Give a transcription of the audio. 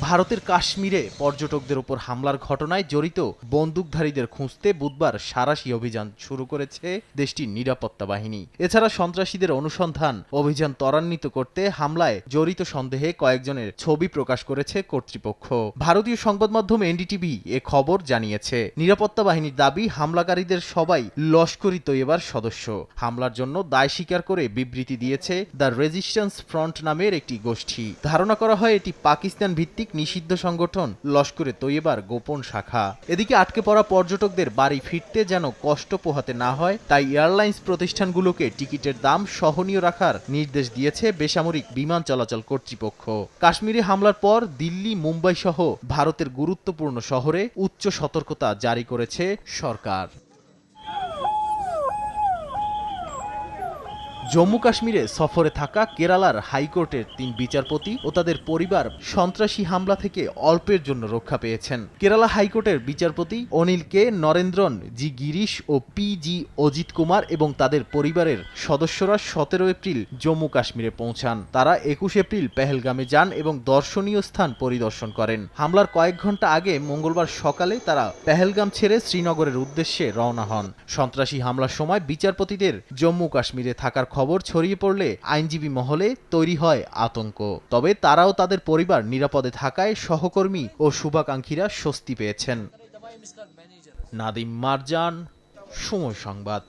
ভারতের কাশ্মীরে পর্যটকদের উপর হামলার ঘটনায় জড়িত বন্দুকধারীদের খুঁজতে বুধবার সাঁড়াশি অভিযান শুরু করেছে দেশটির নিরাপত্তা বাহিনী। এছাড়া সন্ত্রাসীদের অনুসন্ধান অভিযান ত্বরান্বিত করতে হামলায় জড়িত সন্দেহে কয়েকজনের ছবি প্রকাশ করেছে কর্তৃপক্ষ। ভারতীয় সংবাদ মাধ্যম এনডিটিভি এ খবর জানিয়েছে। নিরাপত্তা বাহিনীর দাবি, হামলাকারীদের সবাই লস্করি তৈয়বার সদস্য। হামলার জন্য দায় স্বীকার করে বিবৃতি দিয়েছে দ্য রেজিস্ট্যান্স ফ্রন্ট নামের একটি গোষ্ঠী। ধারণা করা হয় এটি পাকিস্তান ভিত্তিক নিষিদ্ধ সংগঠন লস্করে তৈয়বার গোপন শাখা। এদিকে আটকে পড়া পর্যটকদের বাড়ি ফিরতে যেন কষ্ট পোহাতে না হয়, তাই এয়ারলাইন্স প্রতিষ্ঠানগুলোকে টিকিটের দাম সহনীয় রাখার নির্দেশ দিয়েছে বেসামরিক বিমান চলাচল কর্তৃপক্ষ। কাশ্মীরে হামলার পর দিল্লি, মুম্বাই সহ ভারতের গুরুত্বপূর্ণ শহরে উচ্চ সতর্কতা জারি করেছে সরকার। জম্মু কাশ্মীরে সফরে থাকা কেরালার হাইকোর্টের ৩ বিচারপতি ও তাদের পরিবার সন্ত্রাসী হামলা থেকে অল্পের জন্য রক্ষা পেয়েছেন। কেরালা হাইকোর্টের বিচারপতি অনিল কে নরেন্দ্রন, জি গিরিশ ও পি জি অজিত কুমার এবং তাদের পরিবারের সদস্যরা ১৭ এপ্রিল জম্মু কাশ্মীরে পৌঁছান। তারা ২১ এপ্রিল পেহেলগামে যান এবং দর্শনীয় স্থান পরিদর্শন করেন। হামলার কয়েক ঘন্টা আগে মঙ্গলবার সকালে তারা পেহেলগাম ছেড়ে শ্রীনগরের উদ্দেশ্যে রওনা হন। সন্ত্রাসী হামলার সময় বিচারপতিদের জম্মু কাশ্মীরে থাকার খবর ছড়িয়ে পড়লে আইনজীবী মহলে তৈরি হয় আতঙ্ক। তবে তারাও তাদের পরিবার নিরাপদে থাকায় সহকর্মী ও শুভাকাঙ্ক্ষীরা স্বস্তি পেয়েছেন। নাদিম মারজান, সময় সংবাদ।